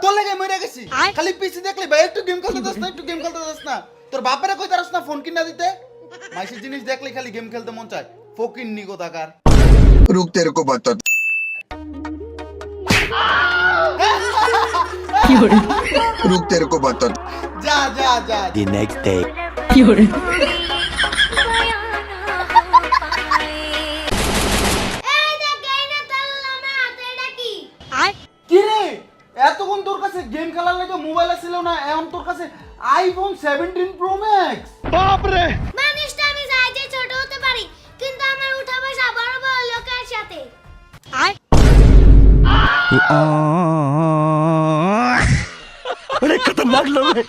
তোর লাগে মরে গেছি খালি পিসি দেখলি ভাই একটু গেম খেলতে দাস না একটু গেম খেলতে দাস না তোর বাপেরা কই তারস না ফোন কিনা দিতে মাইসের জিনিস দেখলি খালি গেম খেলতে মন চায় ফকিন্নি কোথাকার रुक तेरे को बता रुक तेरे को बता যা যা যা The next day. কি রে এতক্ষণ তোর কাছে গেম খেলার লাগে মোবাইল ছিল না এখন তোর কাছে আইফোন 17 প্রো ম্যাক্স মানুষটা আমি সাইজে ছোট হতে পারি কিন্তু আমার উঠা বসা বড় বড় লোকের সাথে बड़े खतरनाक लोग हैं